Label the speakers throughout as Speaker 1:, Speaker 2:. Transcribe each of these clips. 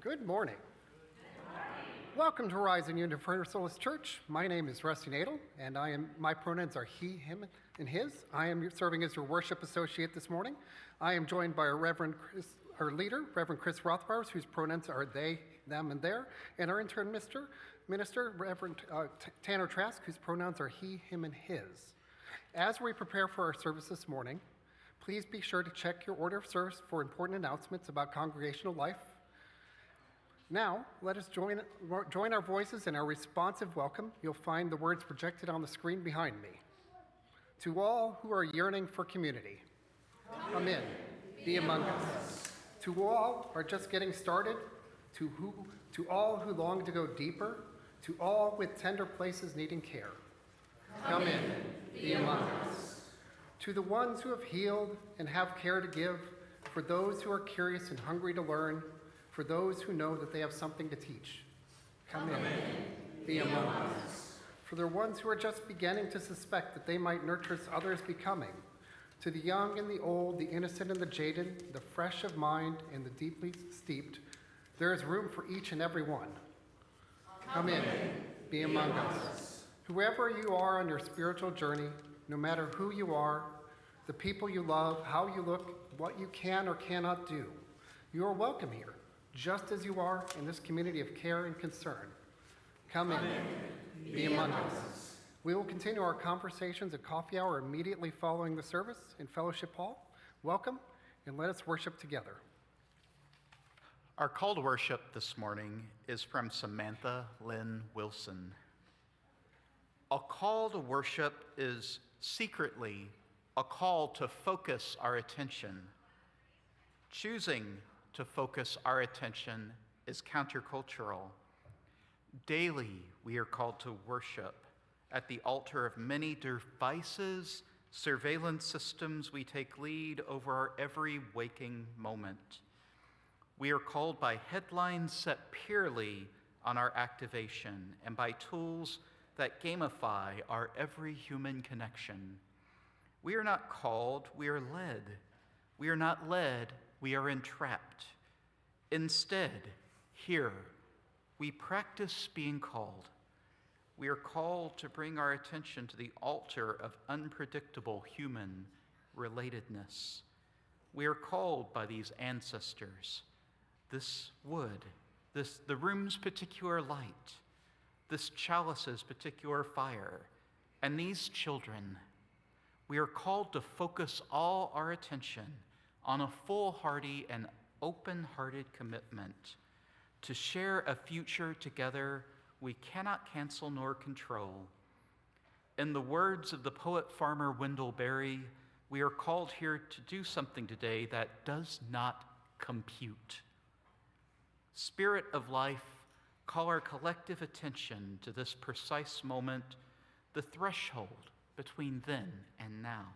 Speaker 1: Good morning. Welcome to Unitarian Universalist Church. My name is Rusty Nadel, and my pronouns are he, him, and his. I am serving as your worship associate this morning. I am joined by our leader, Reverend Chris Rothbars, whose pronouns are they, them, and their, and our intern minister, Reverend Tanner Trask, whose pronouns are he, him, and his. As we prepare for our service this morning, please be sure to check your order of service for important announcements about congregational life. Now, let us join our voices in our responsive welcome. You'll find the words projected on the screen behind me. To all who are yearning for community, come in, be among us. To all who are just getting started, to all who long to go deeper, to all with tender places needing care, come in, be among us. To the ones who have healed and have care to give, for those who are curious and hungry to learn, for those who know that they have something to teach, come in, be among us. For the ones who are just beginning to suspect that they might nurture others' becoming, to the young and the old, the innocent and the jaded, the fresh of mind and the deeply steeped, there is room for each and every one. Come in, be among us. Whoever you are on your spiritual journey, no matter who you are, the people you love, how you look, what you can or cannot do, you are welcome here, just as you are in this community of care and concern. Come in, be among us. We will continue our conversations at coffee hour immediately following the service in Fellowship Hall. Welcome, and let us worship together.
Speaker 2: Our call to worship this morning is from Samantha Lynn Wilson. A call to worship is secretly a call to focus our attention. Choosing to focus our attention is countercultural. Daily, we are called to worship at the altar of many devices, surveillance systems we take lead over our every waking moment. We are called by headlines set purely on our activation and by tools that gamify our every human connection. We are not called, we are led. We are not led, we are entrapped. Instead, here, we practice being called. We are called to bring our attention to the altar of unpredictable human relatedness. We are called by these ancestors, this wood, the room's particular light, this chalice's particular fire, and these children. We are called to focus all our attention on a foolhardy and open-hearted commitment to share a future together we cannot cancel nor control. In the words of the poet farmer Wendell Berry, we are called here to do something today that does not compute. Spirit of life, call our collective attention to this precise moment, the threshold between then and now,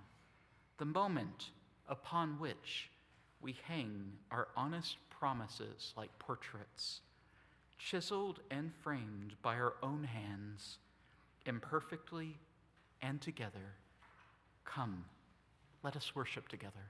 Speaker 2: the moment upon which we hang our honest promises like portraits, chiseled and framed by our own hands, imperfectly and together. Come, let us worship together.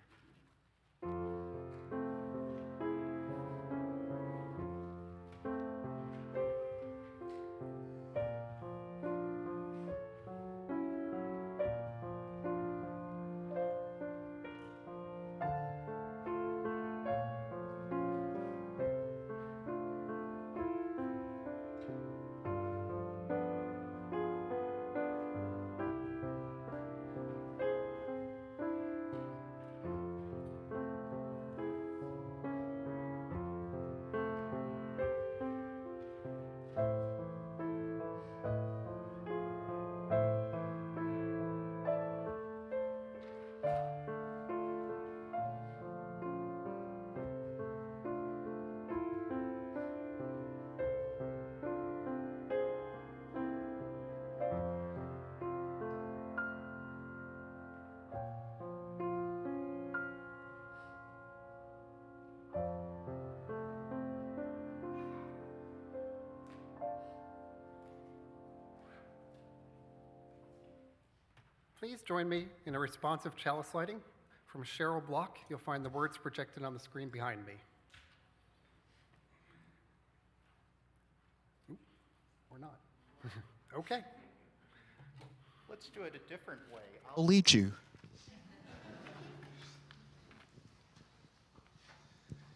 Speaker 1: Please join me in a responsive chalice lighting from Cheryl Block. You'll find the words projected on the screen behind me. not? Okay.
Speaker 2: Let's do it a different way. I'll lead you.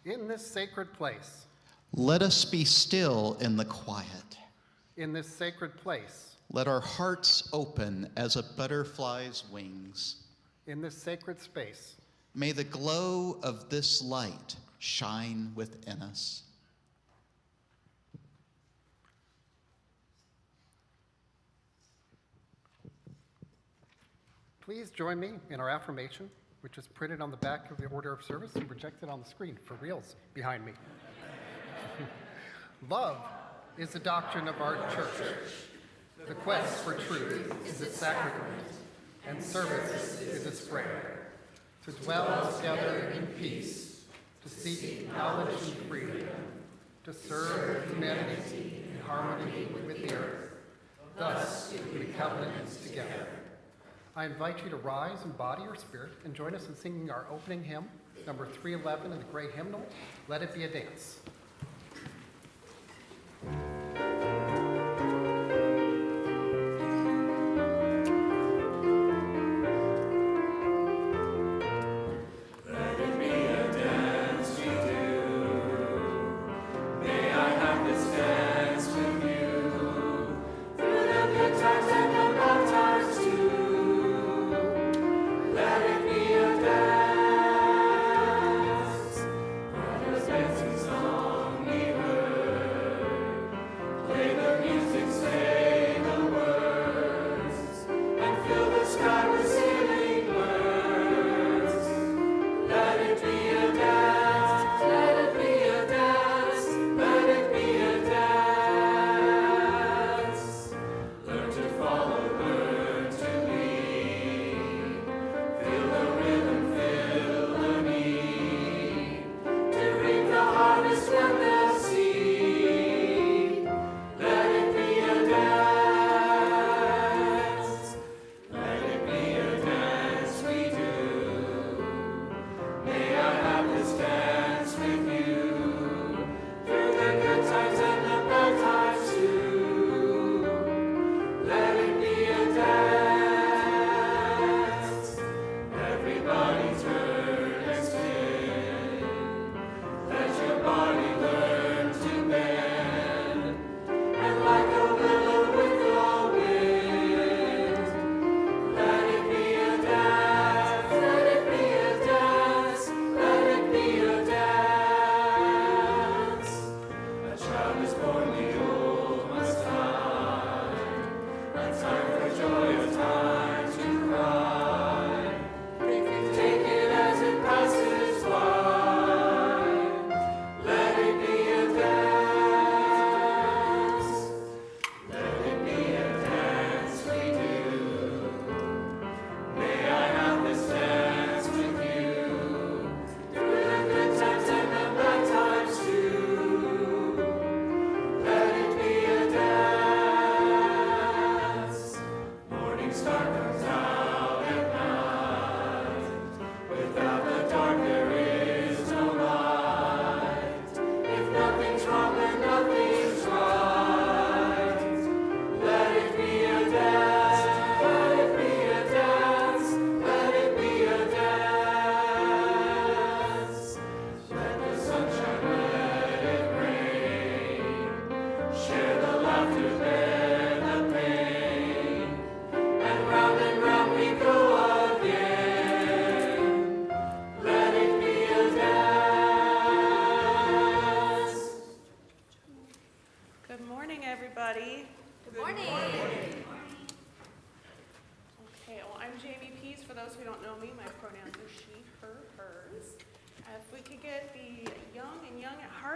Speaker 1: In this sacred place.
Speaker 2: Let us be still in the quiet.
Speaker 1: In this sacred place.
Speaker 2: Let our hearts open as a butterfly's wings.
Speaker 1: In this sacred space.
Speaker 2: May the glow of this light shine within us.
Speaker 1: Please join me in our affirmation, which is printed on the back of the order of service and projected on the screen for reals behind me. Love is the doctrine of our church. The quest for truth is its sacrament, and service is its prayer. To dwell together in peace, to seek knowledge and freedom, to serve humanity in harmony with the earth. Thus, we covenant together. I invite you to rise in body or spirit and join us in singing our opening hymn, number 311 in the great hymnal, Let It Be a Dance.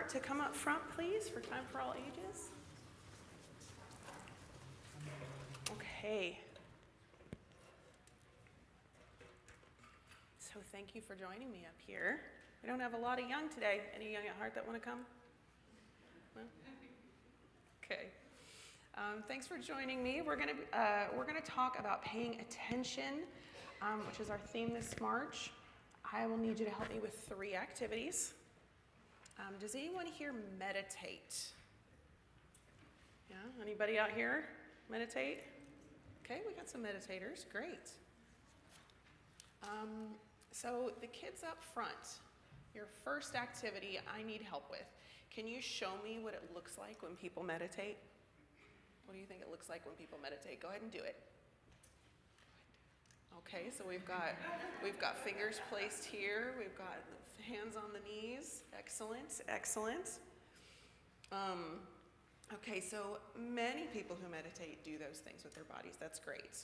Speaker 3: To come up front, please, for Time for All Ages. Okay. So thank you for joining me up here. We don't have a lot of young today. Any young at heart that want to come? No? Okay. Thanks for joining me. We're gonna talk about paying attention, which is our theme this March. I will need you to help me with 3 activities. Does anyone here meditate? Yeah, anybody out here meditate? Okay, we got some meditators, great. So the kids up front, your first activity I need help with. Can you show me what it looks like when people meditate? What do you think it looks like when people meditate? Go ahead and do it. Okay, so we've got fingers placed here. We've got hands on the knees. Excellent, excellent. Okay, so many people who meditate do those things with their bodies. That's great.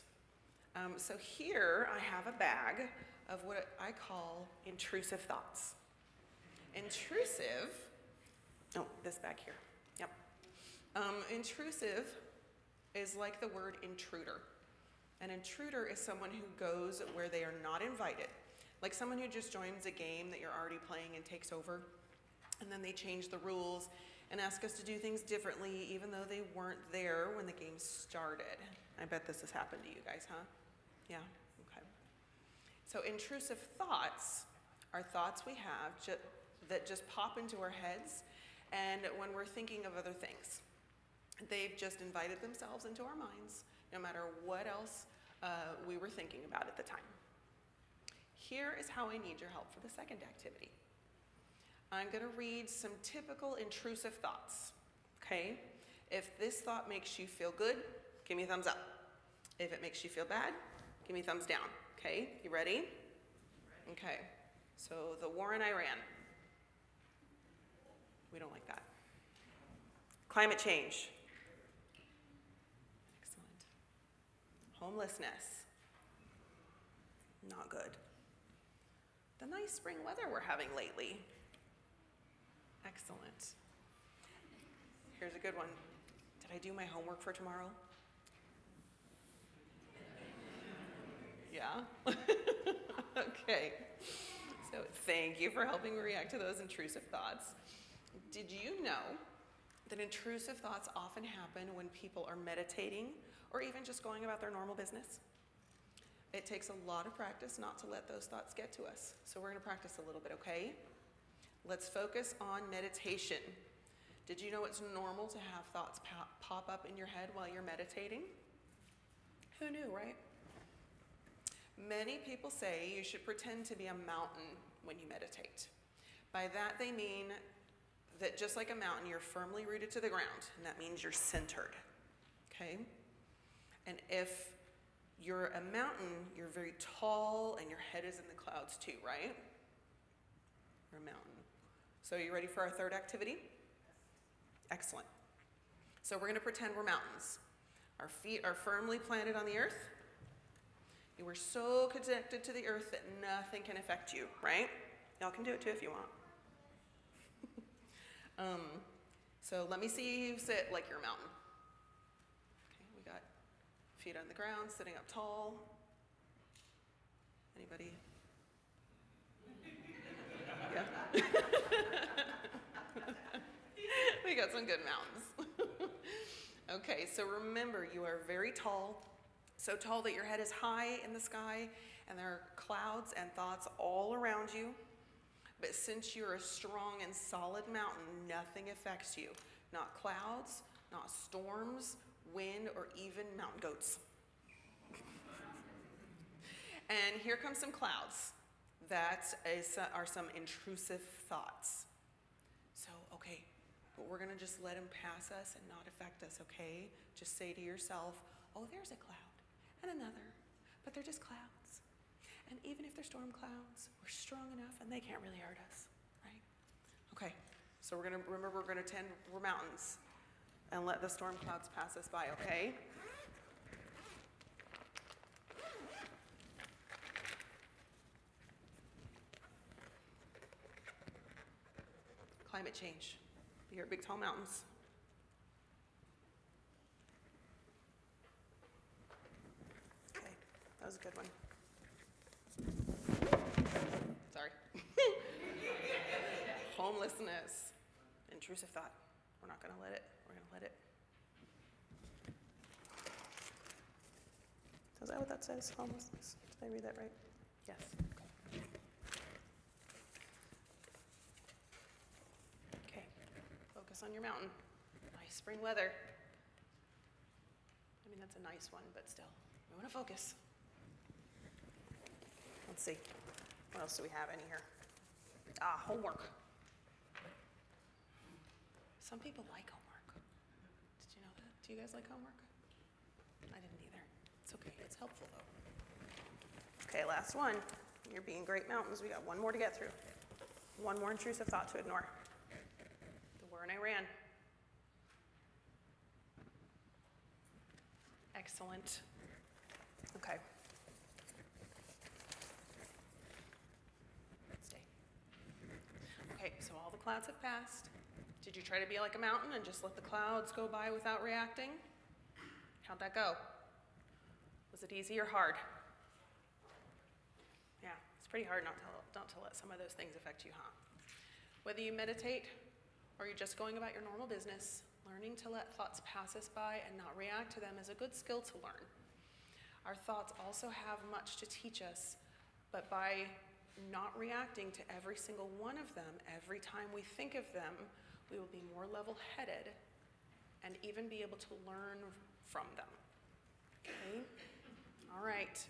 Speaker 3: So here I have a bag of what I call intrusive thoughts. Intrusive, this bag here, yep. Intrusive is like the word intruder. An intruder is someone who goes where they are not invited. Like someone who just joins a game that you're already playing and takes over, and then they change the rules and ask us to do things differently even though they weren't there when the game started. I bet this has happened to you guys, huh? Yeah, okay. So intrusive thoughts are thoughts we have that just pop into our heads, and when we're thinking of other things, they've just invited themselves into our minds, no matter what else we were thinking about at the time. Here is how I need your help for the second activity. I'm going to read some typical intrusive thoughts, okay? If this thought makes you feel good, give me a thumbs up. If it makes you feel bad, give me a thumbs down, okay? You ready? Okay, so the war in Iran. We don't like that. Climate change. Excellent. Homelessness. Not good. The nice spring weather we're having lately. Excellent. Here's a good one. Did I do my homework for tomorrow? Yeah? Okay. So thank you for helping me react to those intrusive thoughts. Did you know that intrusive thoughts often happen when people are meditating or even just going about their normal business? It takes a lot of practice not to let those thoughts get to us. So we're going to practice a little bit, okay? Let's focus on meditation. Did you know it's normal to have thoughts pop up in your head while you're meditating? Who knew, right? Many people say you should pretend to be a mountain when you meditate. By that they mean that just like a mountain, you're firmly rooted to the ground, and that means you're centered, okay? And if you're a mountain, you're very tall and your head is in the clouds too, right? You're a mountain. So are you ready for our third activity? Excellent. So we're going to pretend we're mountains. Our feet are firmly planted on the earth. You are so connected to the earth that nothing can affect you, right? Y'all can do it too if you want. So let me see you sit like you're a mountain. Okay, we got feet on the ground, sitting up tall. Anybody? Yeah. We got some good mountains. Okay, so remember, you are very tall, so tall that your head is high in the sky, and there are clouds and thoughts all around you. But since you're a strong and solid mountain, nothing affects you. Not clouds, not storms, wind, or even mountain goats. And here come some clouds. That are some intrusive thoughts. So, okay, but we're going to just let them pass us and not affect us, okay? Just say to yourself, oh, there's a cloud, and another, but they're just clouds. And even if they're storm clouds, we're strong enough and they can't really hurt us, right? Okay, so we're going to pretend we're mountains and let the storm clouds pass us by, okay? Climate change. You hear big tall mountains. Okay, that was a good one. Sorry. Homelessness. Intrusive thought. We're not going to let it. We're going to let it. Is that what that says? Homelessness? Did I read that right? Yes. Okay. Focus on your mountain. Nice spring weather. it's a nice one, but still, we want to focus. Let's see. What else do we have in here? Homework. Some people like homework. Did you know that? Do you guys like homework? I didn't either. It's okay. It's helpful, though. Okay, last one. You're being great mountains. We got one more to get through. One more intrusive thought to ignore. The war in Iran. Excellent. Okay. Stay. Okay, so all the clouds have passed. Did you try to be like a mountain and just let the clouds go by without reacting? How'd that go? Was it easy or hard? Yeah, it's pretty hard not to let some of those things affect you, huh? Whether you meditate or you're just going about your normal business, learning to let thoughts pass us by and not react to them is a good skill to learn. Our thoughts also have much to teach us, but by not reacting to every single one of them every time we think of them, we will be more level-headed and even be able to learn from them. Okay? All right.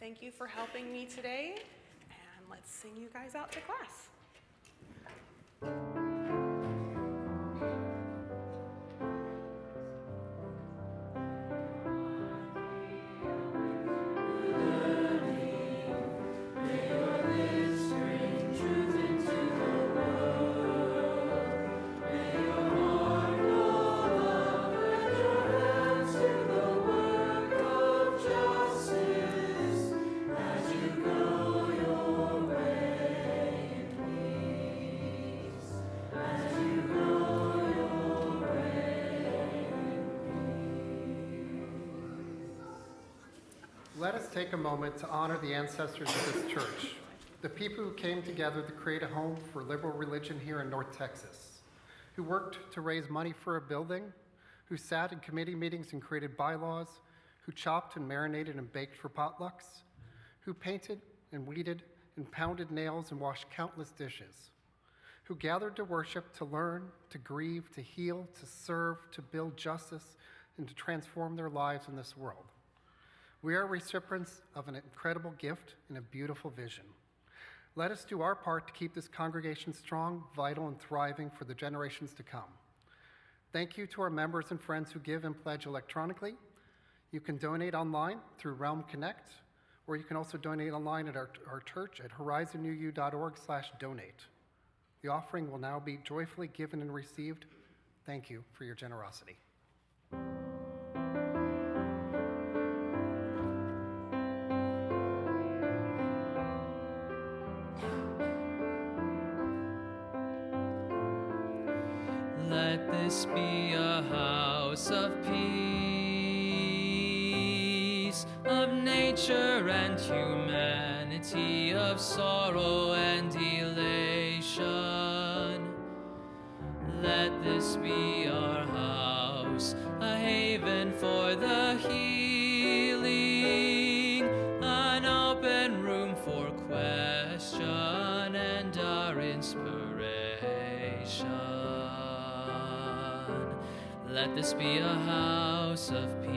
Speaker 3: Thank you for helping me today, and let's sing you guys out to class.
Speaker 1: Let us take a moment to honor the ancestors of this church, the people who came together to create a home for liberal religion here in North Texas, who worked to raise money for a building, who sat in committee meetings and created bylaws, who chopped and marinated and baked for potlucks, who painted and weeded and pounded nails and washed countless dishes, who gathered to worship, to learn, to grieve, to heal, to serve, to build justice, and to transform their lives in this world. We are recipients of an incredible gift and a beautiful vision. Let us do our part to keep this congregation strong, vital, and thriving for the generations to come. Thank you to our members and friends who give and pledge electronically. You can donate online through Realm Connect, or you can also donate online at our church at horizonuu.org/donate. The offering will now be joyfully given and received. Thank you for your generosity.
Speaker 4: Let this be a house of peace, of nature and humanity, of sorrow and elation. Let this be our house, a haven for the healing, an open room for question and our inspiration. Let this be a house of peace.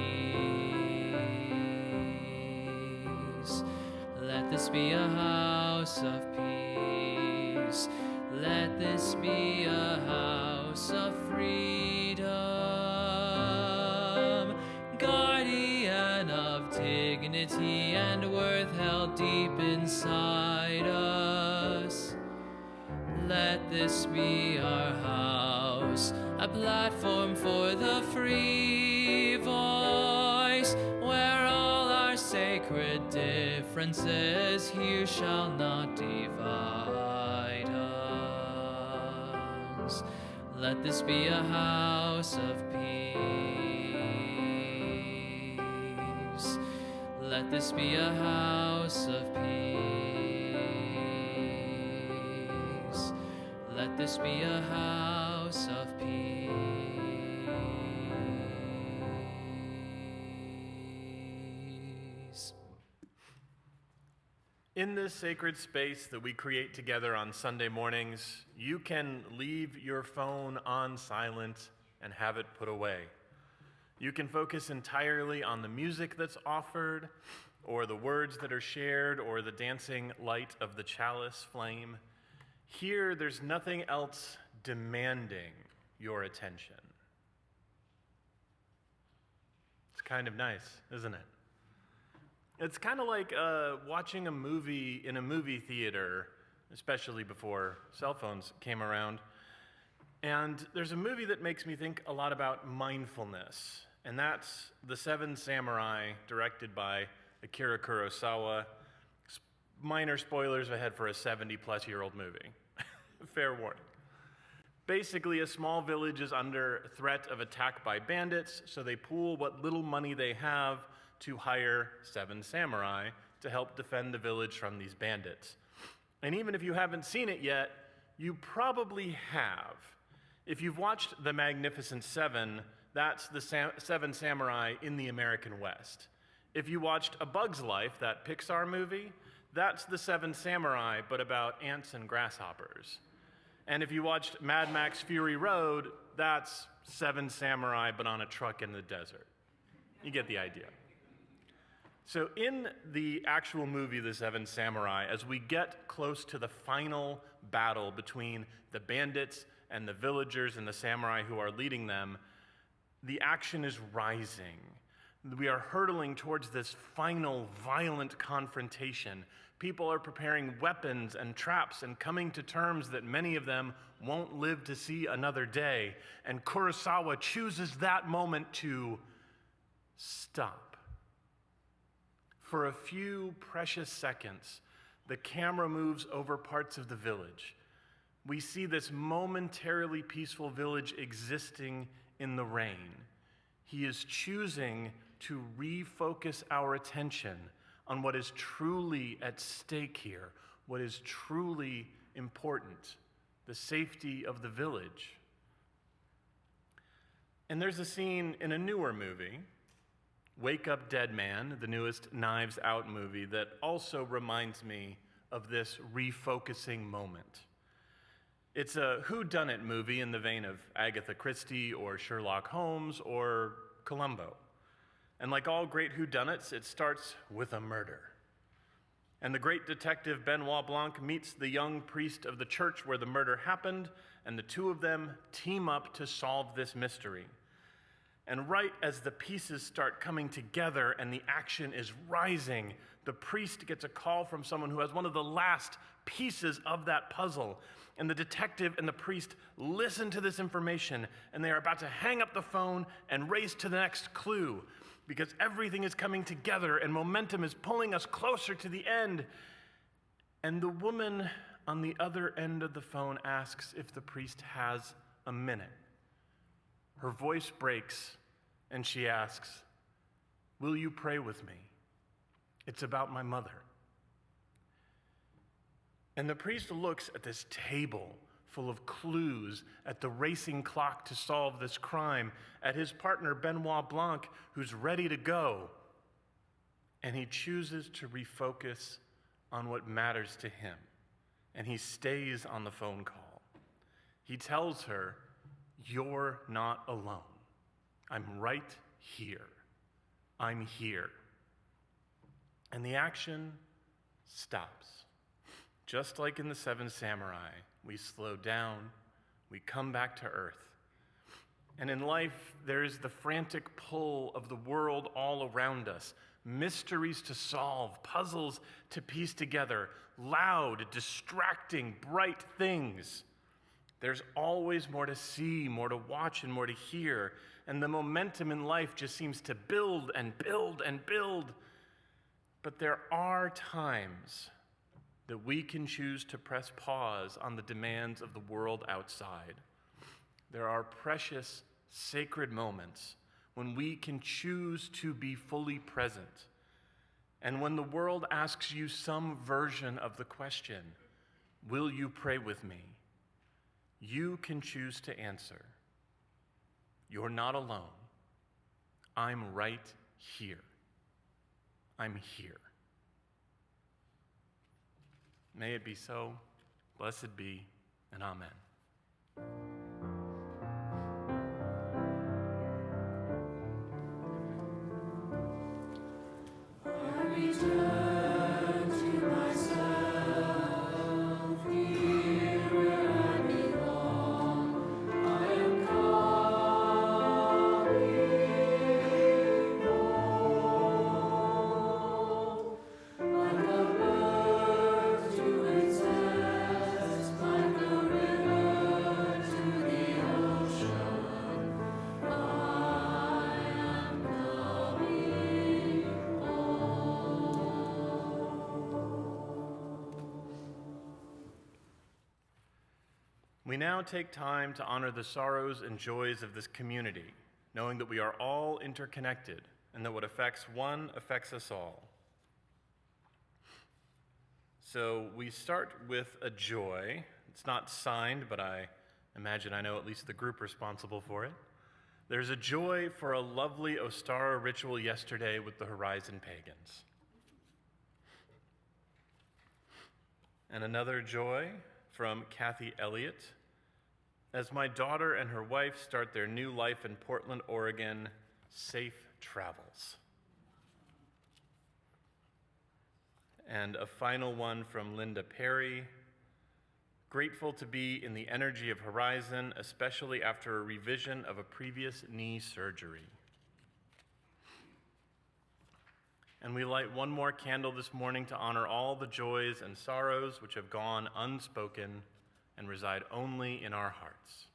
Speaker 4: Let this be a house of peace. Let this be a house of freedom, guardian of dignity and worth held deep inside us. Let this be our house, a platform for the free voice, where all our sacred differences here shall not divide us. Let this be a house of peace. Let this be a house of peace. Let this be a house of peace.
Speaker 5: In this sacred space that we create together on Sunday mornings, you can leave your phone on silent and have it put away. You can focus entirely on the music that's offered, or the words that are shared, or the dancing light of the chalice flame. Here, there's nothing else demanding your attention. It's kind of nice, isn't it? It's kind of like watching a movie in a movie theater, especially before cell phones came around. And there's a movie that makes me think a lot about mindfulness, and that's The Seven Samurai, directed by Akira Kurosawa. Minor spoilers ahead for a 70-plus-year-old movie. Fair warning. Basically, a small village is under threat of attack by bandits, so they pool what little money they have to hire 7 samurai to help defend the village from these bandits. And even if you haven't seen it yet, you probably have. If you've watched The Magnificent Seven, that's the 7 samurai in the American West. If you watched A Bug's Life, that Pixar movie, that's the 7 samurai, but about ants and grasshoppers. And if you watched Mad Max Fury Road, that's 7 samurai, but on a truck in the desert. You get the idea. So in the actual movie, The Seven Samurai, as we get close to the final battle between the bandits and the villagers and the samurai who are leading them, the action is rising. We are hurtling towards this final violent confrontation. People are preparing weapons and traps and coming to terms that many of them won't live to see another day. And Kurosawa chooses that moment to stop. For a few precious seconds, the camera moves over parts of the village. We see this momentarily peaceful village existing in the rain. He is choosing to refocus our attention on what is truly at stake here, what is truly important, the safety of the village. And there's a scene in a newer movie, Wake Up Dead Man, the newest Knives Out movie, that also reminds me of this refocusing moment. It's a whodunit movie in the vein of Agatha Christie or Sherlock Holmes or Columbo. And like all great whodunits, it starts with a murder. And the great detective Benoit Blanc meets the young priest of the church where the murder happened, and the two of them team up to solve this mystery. And right as the pieces start coming together and the action is rising, the priest gets a call from someone who has one of the last pieces of that puzzle. And the detective and the priest listen to this information, and they are about to hang up the phone and race to the next clue, because everything is coming together and momentum is pulling us closer to the end. And the woman on the other end of the phone asks if the priest has a minute. Her voice breaks, and she asks, "Will you pray with me? It's about my mother." And the priest looks at this table full of clues, at the racing clock to solve this crime, at his partner Benoit Blanc, who's ready to go. And he chooses to refocus on what matters to him. And he stays on the phone call. He tells her, "You're not alone. I'm right here. I'm here." And the action stops. Just like in the Seven Samurai, we slow down, we come back to earth. And in life, there is the frantic pull of the world all around us, mysteries to solve, puzzles to piece together, loud, distracting, bright things. There's always more to see, more to watch, and more to hear, and the momentum in life just seems to build and build and build. But there are times that we can choose to press pause on the demands of the world outside. There are precious, sacred moments when we can choose to be fully present. And when the world asks you some version of the question, "Will you pray with me?" you can choose to answer, "You're not alone. I'm right here. I'm here." May it be so, blessed be, and amen. We now take time to honor the sorrows and joys of this community, knowing that we are all interconnected and that what affects one affects us all. So we start with a joy. It's not signed, but I imagine I know at least the group responsible for it. There's a joy for a lovely Ostara ritual yesterday with the Horizon Pagans. And another joy from Kathy Elliott. As my daughter and her wife start their new life in Portland, Oregon, safe travels. And a final one from Linda Perry. Grateful to be in the energy of Horizon, especially after a revision of a previous knee surgery. And we light one more candle this morning to honor all the joys and sorrows which have gone unspoken and reside only in our hearts.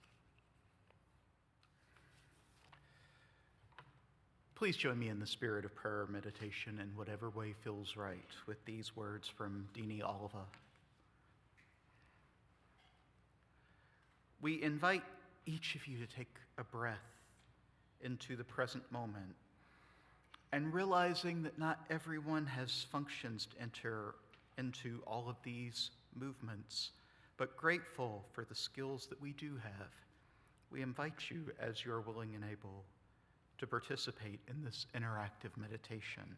Speaker 2: Please join me in the spirit of prayer or meditation in whatever way feels right with these words from Dini Oliva. We invite each of you to take a breath into the present moment and realizing that not everyone has functions to enter into all of these movements, but grateful for the skills that we do have. We invite you, as you're willing and able, to participate in this interactive meditation.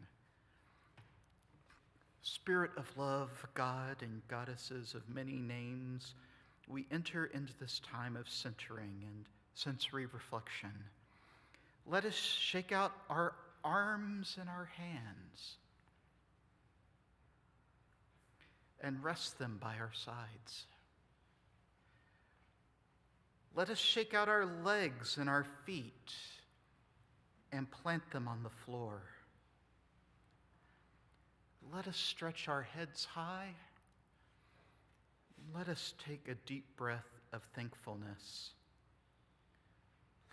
Speaker 2: Spirit of love, God and goddesses of many names, we enter into this time of centering and sensory reflection. Let us shake out our arms and our hands and rest them by our sides. Let us shake out our legs and our feet and plant them on the floor. Let us stretch our heads high. Let us take a deep breath of thankfulness.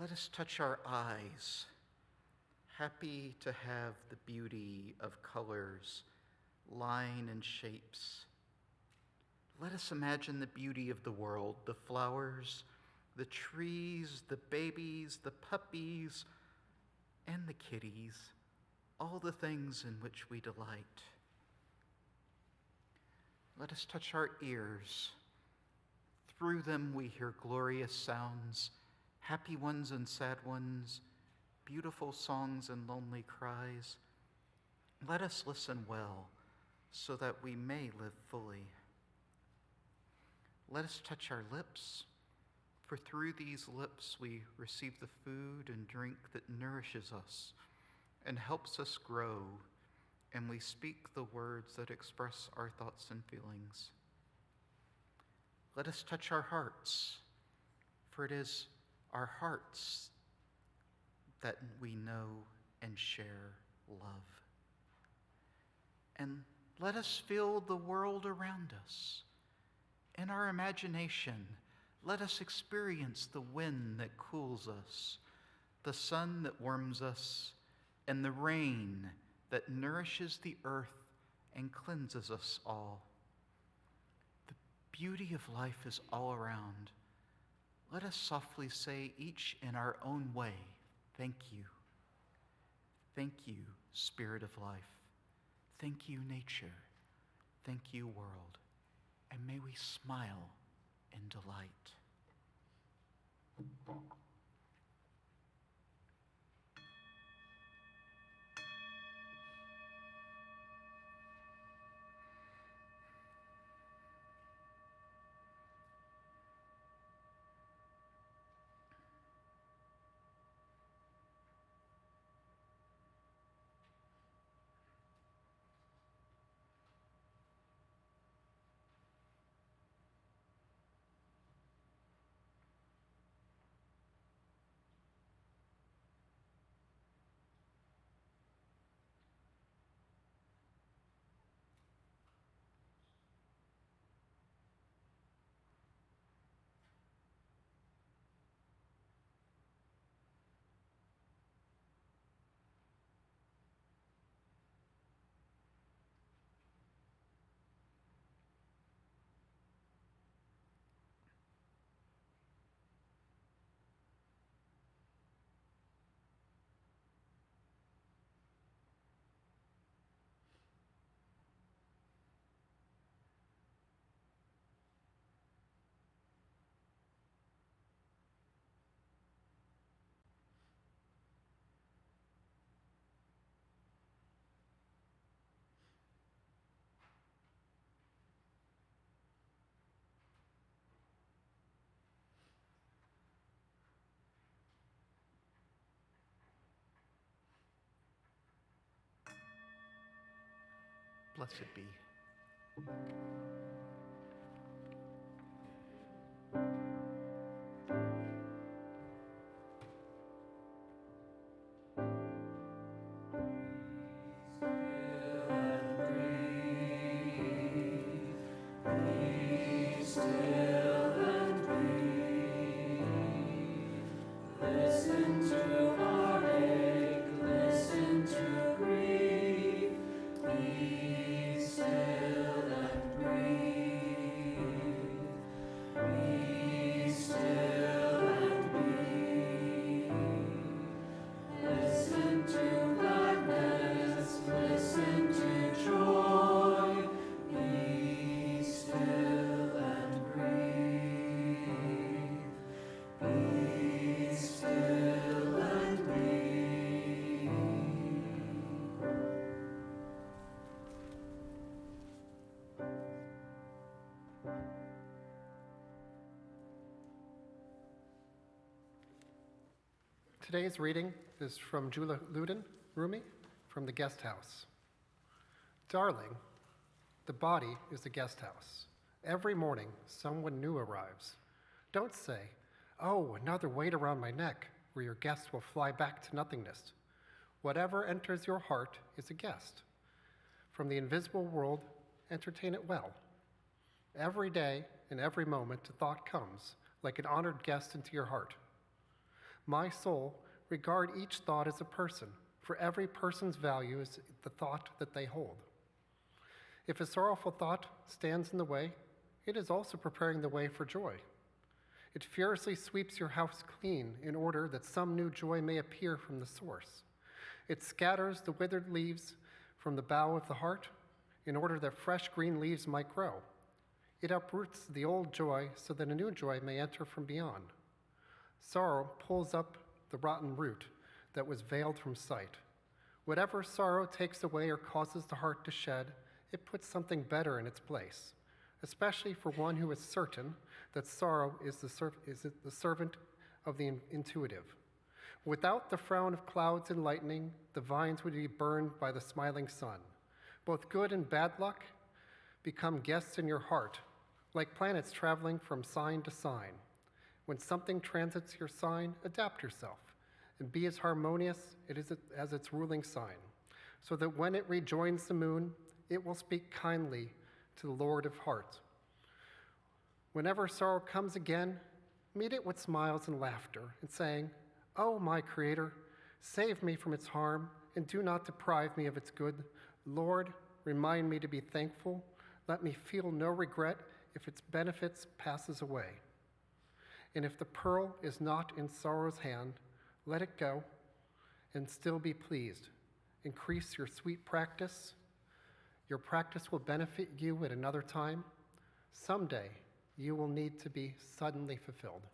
Speaker 2: Let us touch our eyes, happy to have the beauty of colors, line and shapes. Let us imagine the beauty of the world, the flowers, the trees, the babies, the puppies, and the kitties, all the things in which we delight. Let us touch our ears. Through them we hear glorious sounds, happy ones and sad ones, beautiful songs and lonely cries. Let us listen well so that we may live fully. Let us touch our lips, for through these lips we receive the food and drink that nourishes us and helps us grow, and we speak the words that express our thoughts and feelings. Let us touch our hearts, for it is our hearts that we know and share love. And let us feel the world around us. In our imagination, let us experience the wind that cools us, the sun that warms us, and the rain that nourishes the earth and cleanses us all. The beauty of life is all around. Let us softly say, each in our own way, thank you. Thank you, Spirit of life. Thank you, nature. Thank you, world. And may we smile in delight. Blessed be.
Speaker 1: Today's reading is from Jalaluddin, Rumi, from the guest house. Darling, the body is the guest house. Every morning, someone new arrives. Don't say, oh, another weight around my neck, where your guest will fly back to nothingness. Whatever enters your heart is a guest. From the invisible world, entertain it well. Every day and every moment, a thought comes, like an honored guest into your heart. My soul, regard each thought as a person, for every person's value is the thought that they hold. If a sorrowful thought stands in the way, it is also preparing the way for joy. It furiously sweeps your house clean in order that some new joy may appear from the source. It scatters the withered leaves from the bough of the heart in order that fresh green leaves might grow. It uproots the old joy so that a new joy may enter from beyond. Sorrow pulls up the rotten root that was veiled from sight. Whatever sorrow takes away or causes the heart to shed, it puts something better in its place, especially for one who is certain that sorrow is the servant of the intuitive. Without the frown of clouds and lightning, the vines would be burned by the smiling sun. Both good and bad luck become guests in your heart, like planets traveling from sign to sign. When something transits your sign, adapt yourself and be as harmonious as its ruling sign, so that when it rejoins the moon, it will speak kindly to the Lord of hearts. Whenever sorrow comes again, meet it with smiles and laughter and saying, "Oh, my Creator, save me from its harm and do not deprive me of its good. Lord, remind me to be thankful. Let me feel no regret if its benefits passes away. And if the pearl is not in sorrow's hand, let it go and still be pleased. Increase your sweet practice. Your practice will benefit you at another time. Someday, you will need to be suddenly fulfilled."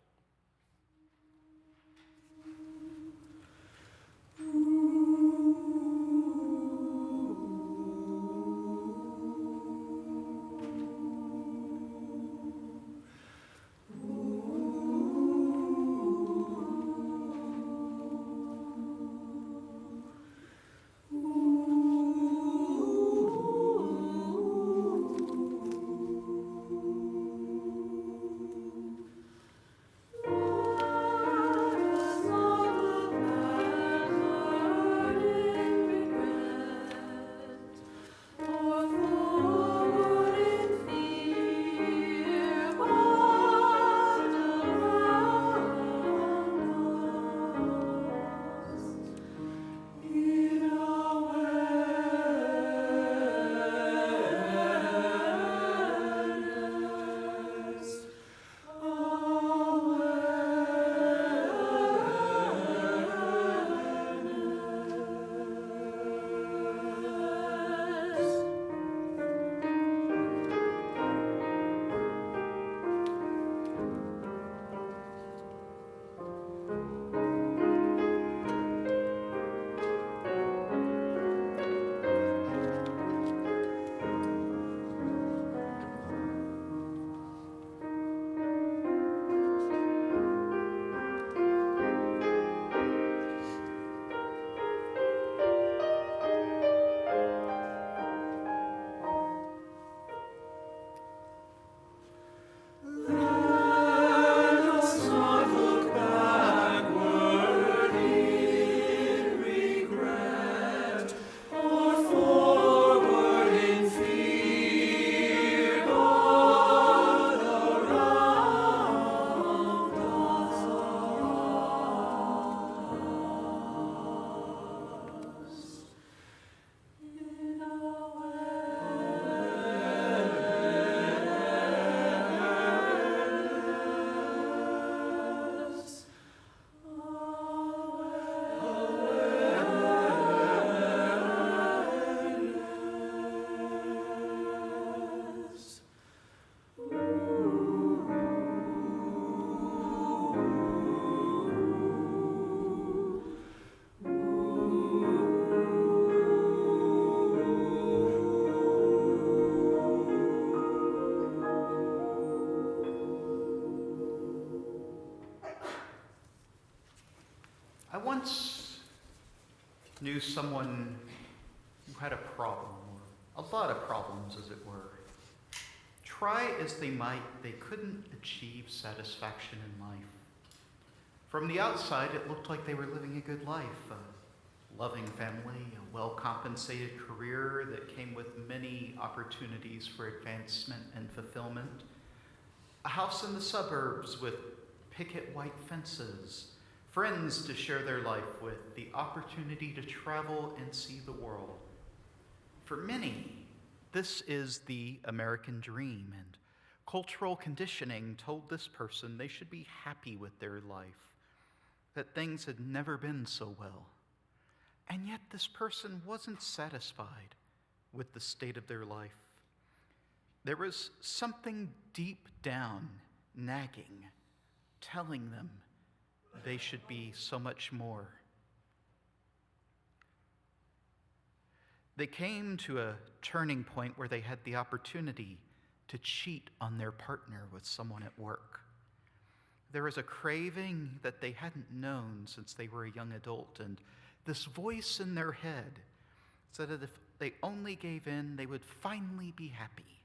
Speaker 2: once knew someone who had a problem, or a lot of problems, as it were. Try as they might, they couldn't achieve satisfaction in life. From the outside, it looked like they were living a good life, a loving family, a well-compensated career that came with many opportunities for advancement and fulfillment, a house in the suburbs with picket white fences, friends to share their life with, the opportunity to travel and see the world. For many, this is the American dream, and cultural conditioning told this person they should be happy with their life, that things had never been so well. And yet this person wasn't satisfied with the state of their life. There was something deep down nagging, telling them they should be so much more. They came to a turning point where they had the opportunity to cheat on their partner with someone at work. There was a craving that they hadn't known since they were a young adult, and this voice in their head said that if they only gave in, they would finally be happy,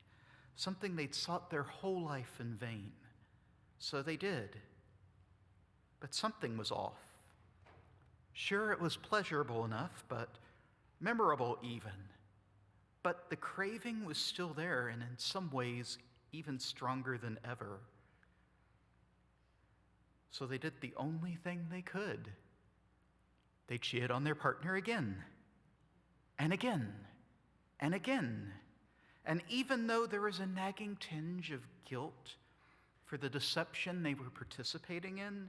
Speaker 2: something they'd sought their whole life in vain. So they did. But something was off. Sure, it was pleasurable enough, but memorable even. But the craving was still there, and in some ways, even stronger than ever. So they did the only thing they could. They cheated on their partner again, and again, and again. And even though there was a nagging tinge of guilt for the deception they were participating in,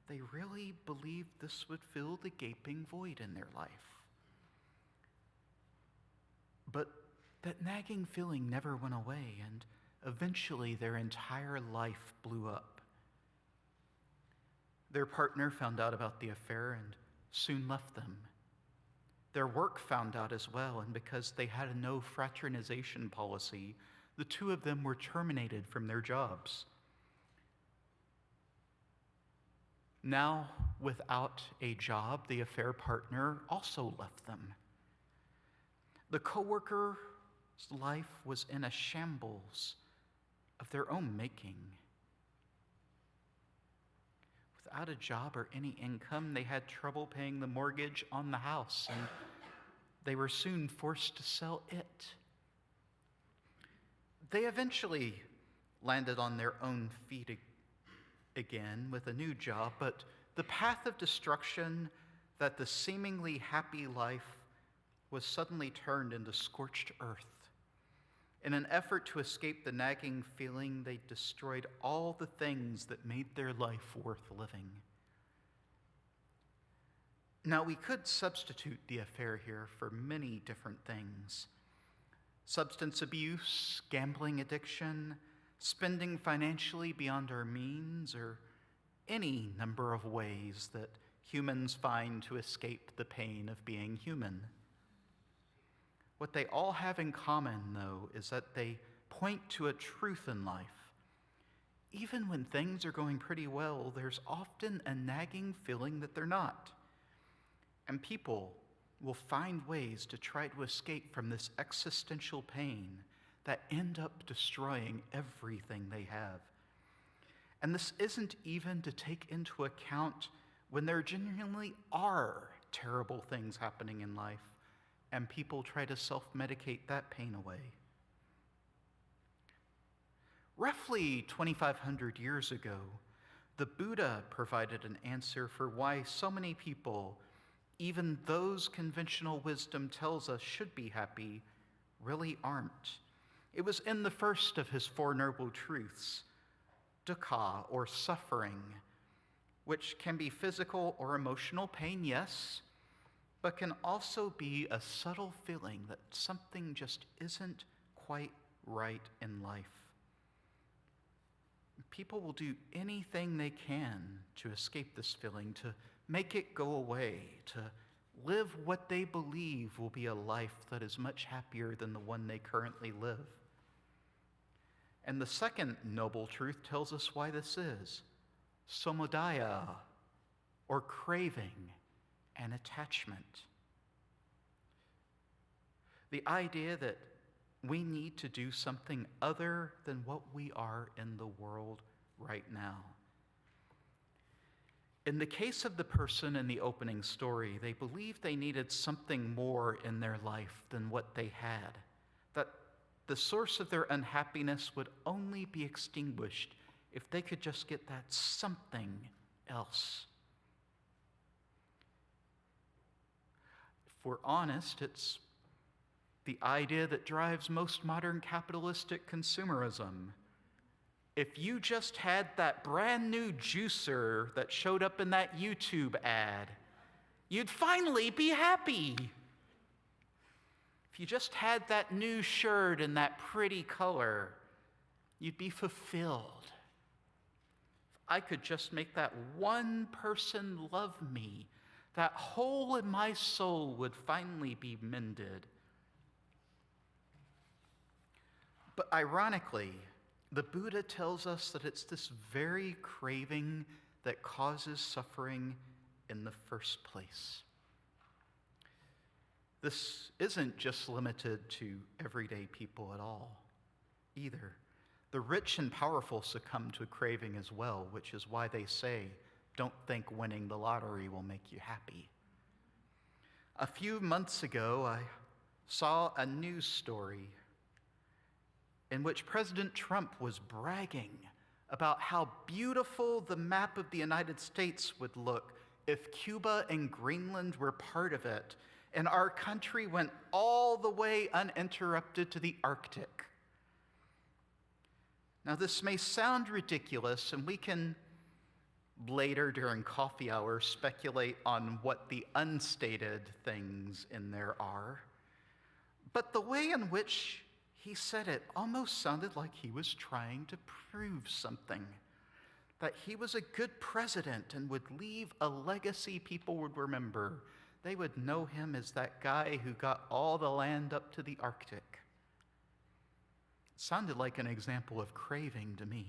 Speaker 2: they really believed this would fill the gaping void in their life. But that nagging feeling never went away, and eventually their entire life blew up. Their partner found out about the affair and soon left them. Their work found out as well, and because they had a no fraternization policy, the two of them were terminated from their jobs. Now, without a job, the affair partner also left them. The coworker's life was in a shambles of their own making. Without a job or any income, they had trouble paying the mortgage on the house, and they were soon forced to sell it. They eventually landed on their own feet again with a new job, but the path of destruction, that the seemingly happy life was suddenly turned into scorched earth. In an effort to escape the nagging feeling, they destroyed all the things that made their life worth living. Now, we could substitute the affair here for many different things. Substance abuse, gambling addiction, spending financially beyond our means, or any number of ways that humans find to escape the pain of being human. What they all have in common, though, is that they point to a truth in life. Even when things are going pretty well, there's often a nagging feeling that they're not. And people will find ways to try to escape from this existential pain that end up destroying everything they have. And this isn't even to take into account when there genuinely are terrible things happening in life, and people try to self-medicate that pain away. Roughly 2,500 years ago, the Buddha provided an answer for why so many people, even those conventional wisdom tells us should be happy, really aren't. It was in the first of his Four Noble Truths, dukkha, or suffering, which can be physical or emotional pain, yes, but can also be a subtle feeling that something just isn't quite right in life. People will do anything they can to escape this feeling, to make it go away, to live what they believe will be a life that is much happier than the one they currently live. And the second noble truth tells us why this is. Samudaya, or craving, and attachment. The idea that we need to do something other than what we are in the world right now. In the case of the person in the opening story, they believed they needed something more in their life than what they had, that the source of their unhappiness would only be extinguished if they could just get that something else. If we're honest, it's the idea that drives most modern capitalistic consumerism. If you just had that brand new juicer that showed up in that YouTube ad, you'd finally be happy. If you just had that new shirt in that pretty color, you'd be fulfilled. If I could just make that one person love me, that hole in my soul would finally be mended. But ironically, the Buddha tells us that it's this very craving that causes suffering in the first place. This isn't just limited to everyday people at all, either. The rich and powerful succumb to craving as well, which is why they say, don't think winning the lottery will make you happy. A few months ago, I saw a news story in which President Trump was bragging about how beautiful the map of the United States would look if Cuba and Greenland were part of it, and our country went all the way uninterrupted to the Arctic. Now, this may sound ridiculous, and we can later during coffee hour speculate on what the unstated things in there are, but the way in which he said it almost sounded like he was trying to prove something, that he was a good president and would leave a legacy people would remember. They would know him as that guy who got all the land up to the Arctic. It sounded like an example of craving to me.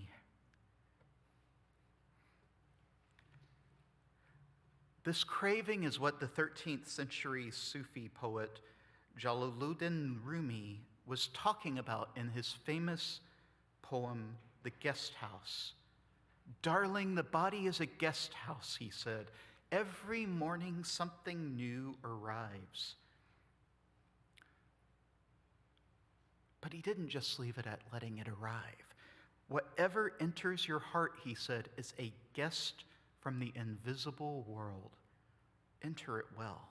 Speaker 2: This craving is what the 13th century Sufi poet Jalaluddin Rumi was talking about in his famous poem, The Guest House. Darling, the body is a guest house, he said. Every morning something new arrives. But he didn't just leave it at letting it arrive. Whatever enters your heart, he said, is a guest from the invisible world. Enter it well.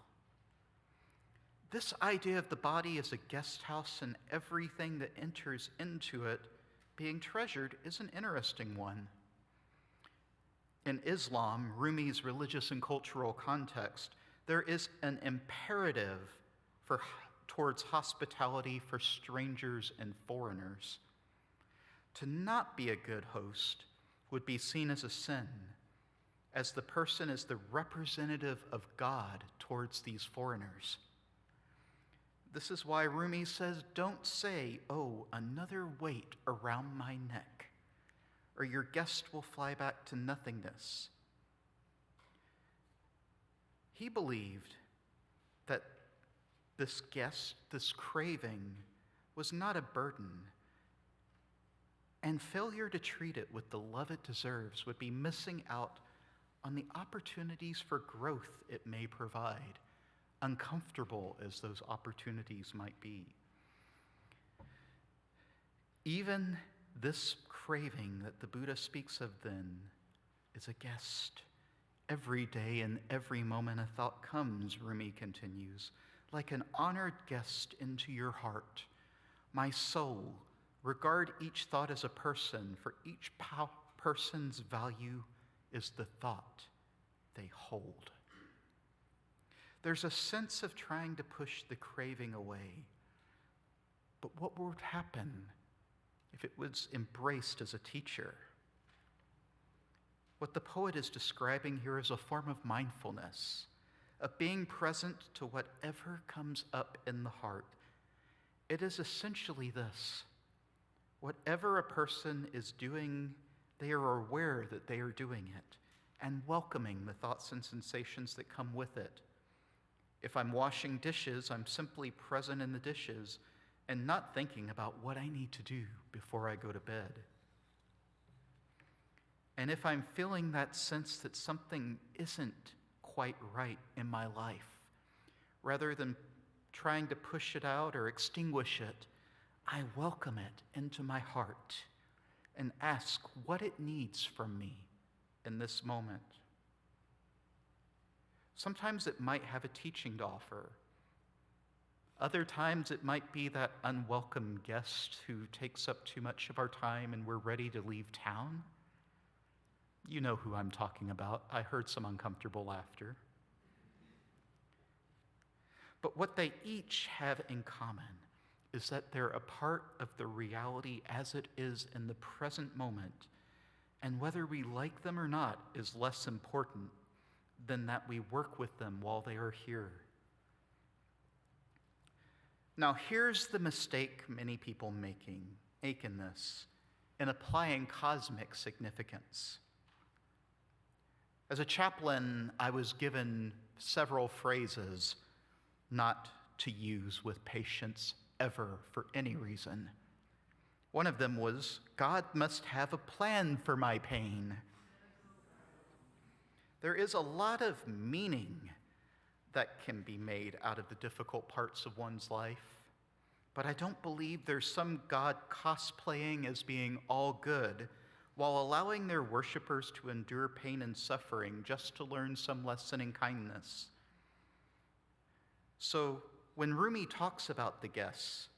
Speaker 2: This idea of the body as a guest house and everything that enters into it being treasured is an interesting one. In Islam, Rumi's religious and cultural context, there is an imperative towards hospitality for strangers and foreigners. To not be a good host would be seen as a sin, as the person is the representative of God towards these foreigners. This is why Rumi says, don't say, oh, another weight around my neck, or your guest will fly back to nothingness. He believed that this guest, this craving, was not a burden, and failure to treat it with the love it deserves would be missing out on the opportunities for growth it may provide, uncomfortable as those opportunities might be. Even this craving that the Buddha speaks of then is a guest. Every day and every moment a thought comes, Rumi continues, like an honored guest into your heart. My soul, regard each thought as a person, for each person's value is the thought they hold. There's a sense of trying to push the craving away. But what would happen if it was embraced as a teacher? What the poet is describing here is a form of mindfulness, of being present to whatever comes up in the heart. It is essentially this: whatever a person is doing, they are aware that they are doing it and welcoming the thoughts and sensations that come with it. If I'm washing dishes, I'm simply present in the dishes and not thinking about what I need to do before I go to bed. And if I'm feeling that sense that something isn't quite right in my life, rather than trying to push it out or extinguish it, I welcome it into my heart and ask what it needs from me in this moment. Sometimes it might have a teaching to offer. Other times it might be that unwelcome guest who takes up too much of our time and we're ready to leave town. You know who I'm talking about. I heard some uncomfortable laughter. But what they each have in common is that they're a part of the reality as it is in the present moment, and whether we like them or not is less important than that we work with them while they are here. Now, here's the mistake many people make in this, in applying cosmic significance. As a chaplain, I was given several phrases not to use with patients ever for any reason. One of them was, God must have a plan for my pain. There is a lot of meaning that can be made out of the difficult parts of one's life, but I don't believe there's some God cosplaying as being all good while allowing their worshipers to endure pain and suffering just to learn some lesson in kindness. So when Rumi talks about the guests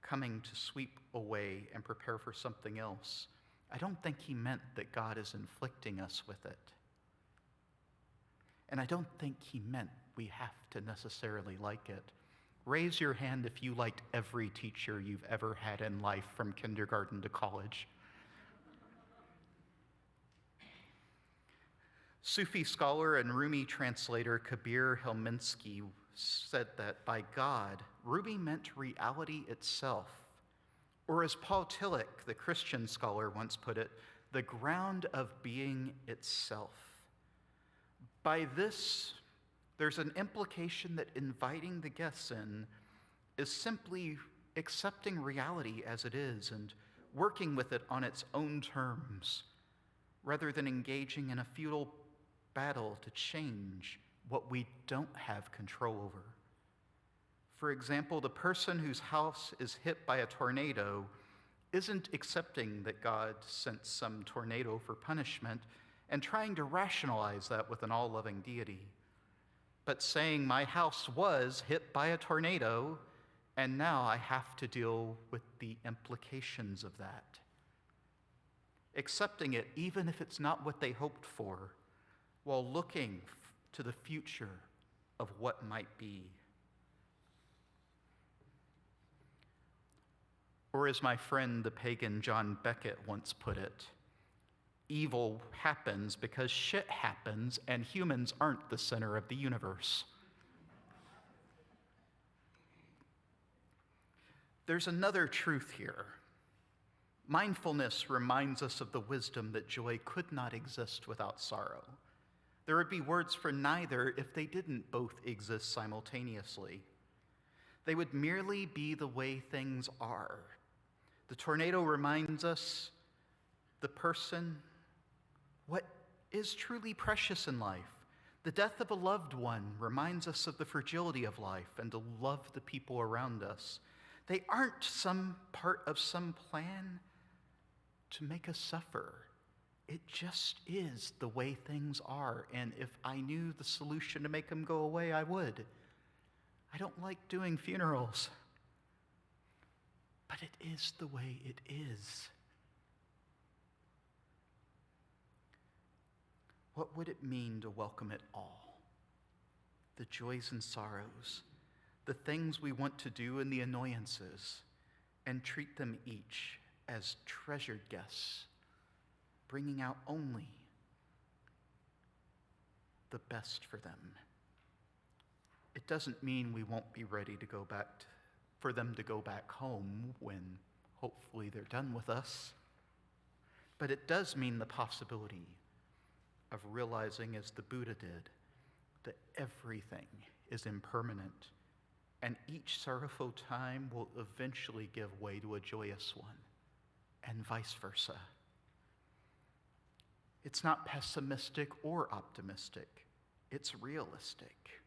Speaker 2: coming to sweep away and prepare for something else, I don't think he meant that God is inflicting us with it. And I don't think he meant we have to necessarily like it. Raise your hand if you liked every teacher you've ever had in life from kindergarten to college. Sufi scholar and Rumi translator Kabir Helminski said that by God, Rumi meant reality itself, or as Paul Tillich, the Christian scholar, once put it, the ground of being itself. By this, there's an implication that inviting the guests in is simply accepting reality as it is and working with it on its own terms, rather than engaging in a futile battle to change what we don't have control over. For example, the person whose house is hit by a tornado isn't accepting that God sent some tornado for punishment and trying to rationalize that with an all-loving deity, but saying, my house was hit by a tornado, and now I have to deal with the implications of that. Accepting it, even if it's not what they hoped for, while looking to the future of what might be. Or as my friend, the pagan John Beckett, once put it, evil happens because shit happens and humans aren't the center of the universe. There's another truth here. Mindfulness reminds us of the wisdom that joy could not exist without sorrow. There would be words for neither if they didn't both exist simultaneously. They would merely be the way things are. The tornado reminds us, the person, what is truly precious in life. The death of a loved one reminds us of the fragility of life and to love the people around us. They aren't some part of some plan to make us suffer. It just is the way things are, and if I knew the solution to make them go away, I would. I don't like doing funerals, but it is the way it is. What would it mean to welcome it all? The joys and sorrows, the things we want to do and the annoyances, and treat them each as treasured guests, bringing out only the best for them. It doesn't mean we won't be ready to go back for them to go back home when hopefully they're done with us. But it does mean the possibility of realizing, as the Buddha did, that everything is impermanent, and each sorrowful time will eventually give way to a joyous one, and vice versa. It's not pessimistic or optimistic, it's realistic.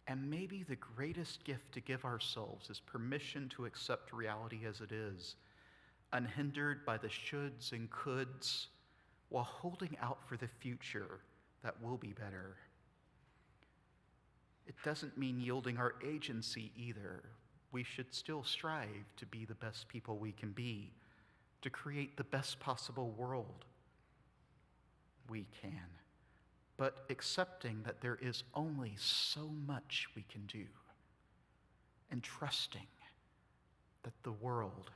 Speaker 2: And maybe the greatest gift to give ourselves is permission to accept reality as it is, unhindered by the shoulds and coulds, while holding out for the future that will be better. It doesn't mean yielding our agency either. We should still strive to be the best people we can be, to create the best possible world we can, but accepting that there is only so much we can do, and trusting that the world,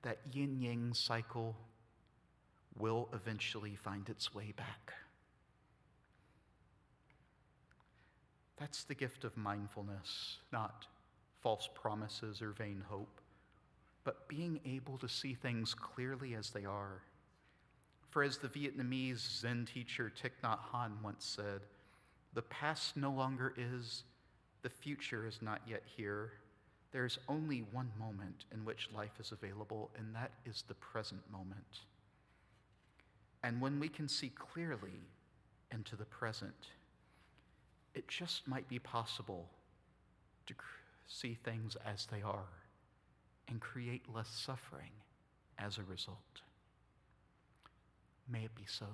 Speaker 2: that yin-yang cycle, will eventually find its way back. That's the gift of mindfulness, not false promises or vain hope, but being able to see things clearly as they are. For as the Vietnamese Zen teacher Thich Nhat Hanh once said, "The past no longer is, the future is not yet here. There is only one moment in which life is available, and that is the present moment." And when we can see clearly into the present, it just might be possible to see things as they are and create less suffering as a result. May it be so.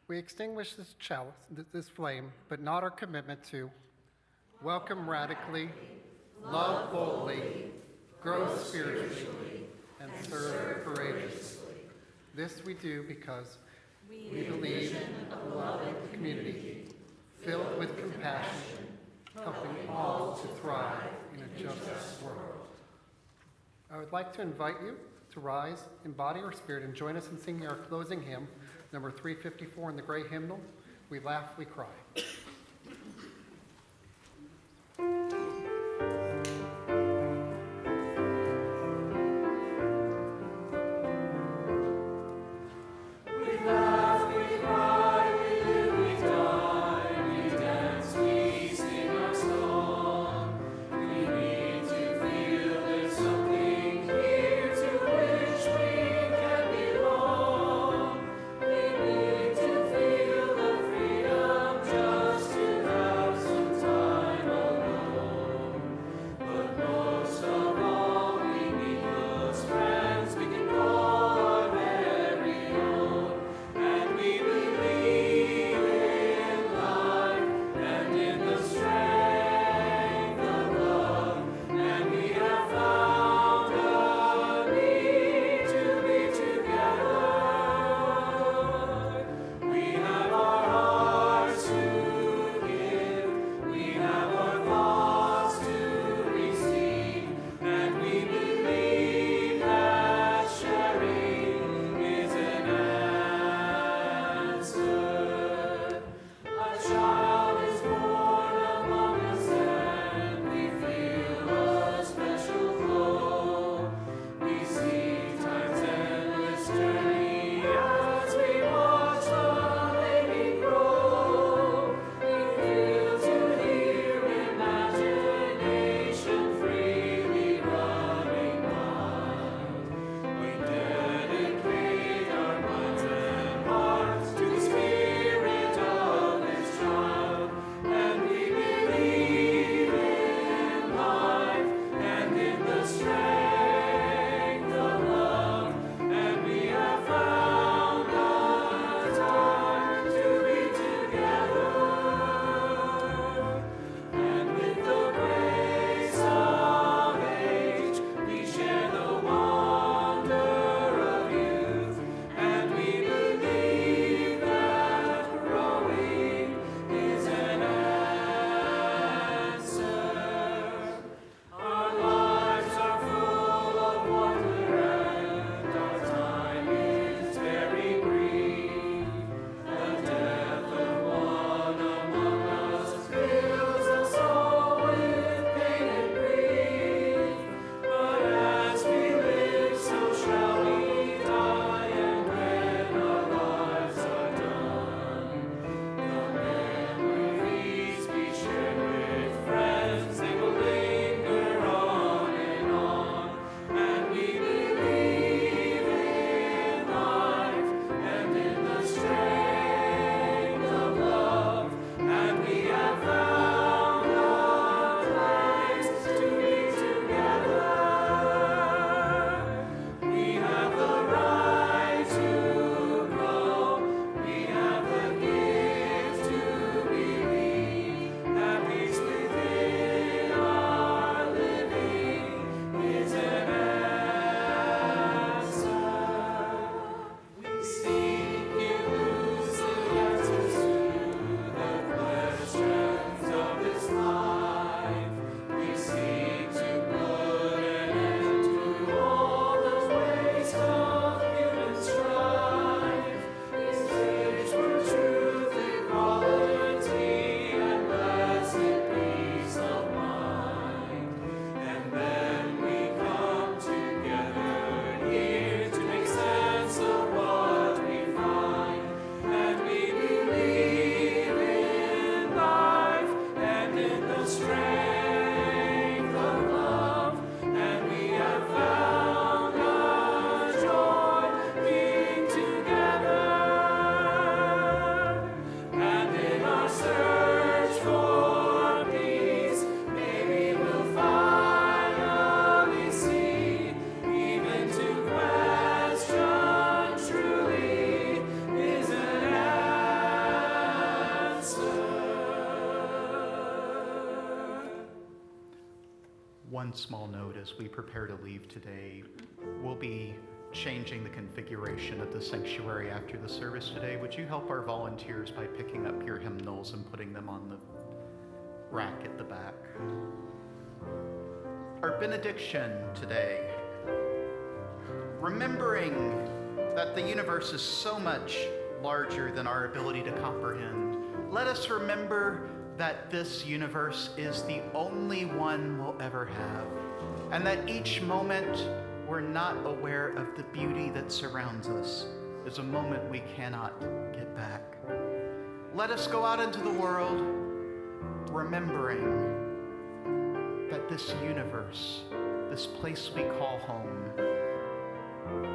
Speaker 1: We extinguish this chalice, this flame, but not our commitment to welcome radically, love boldly, grow spiritually, and serve courageously. This we do because we believe in a loving community, filled with compassion, helping all to thrive in a just world. I would like to invite you to rise, embody our spirit, and join us in singing our closing hymn, number 354 in the Gray Hymnal, "We Laugh, We Cry."
Speaker 6: Just
Speaker 2: one small note as we prepare to leave today. We'll be changing the configuration of the sanctuary after the service today. Would you help our volunteers by picking up your hymnals and putting them on the rack at the back? Our benediction today, remembering that the universe is so much larger than our ability to comprehend, let us remember that this universe is the only one we'll ever have, and that each moment we're not aware of the beauty that surrounds us is a moment we cannot get back. Let us go out into the world remembering that this universe, this place we call home,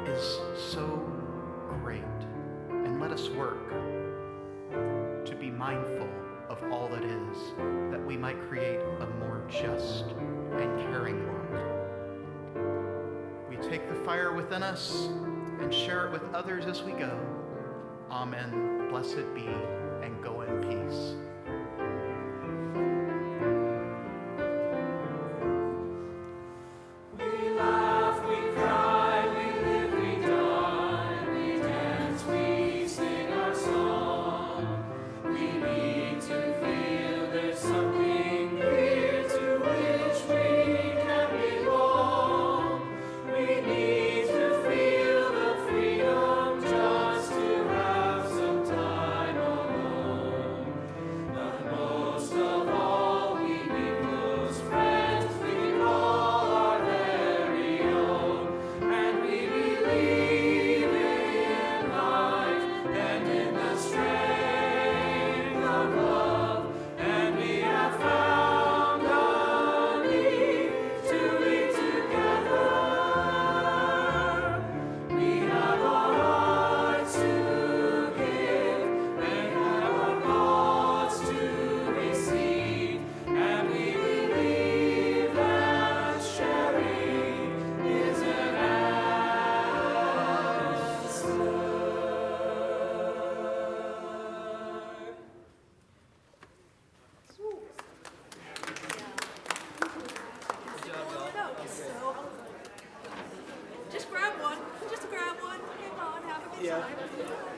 Speaker 2: is so great. And let us work to be mindful of all that is, that we might create a more just and caring world. We take the fire within us and share it with others as we go. Amen. Blessed be, and go in peace.
Speaker 6: Just grab one. Come on, have a good time.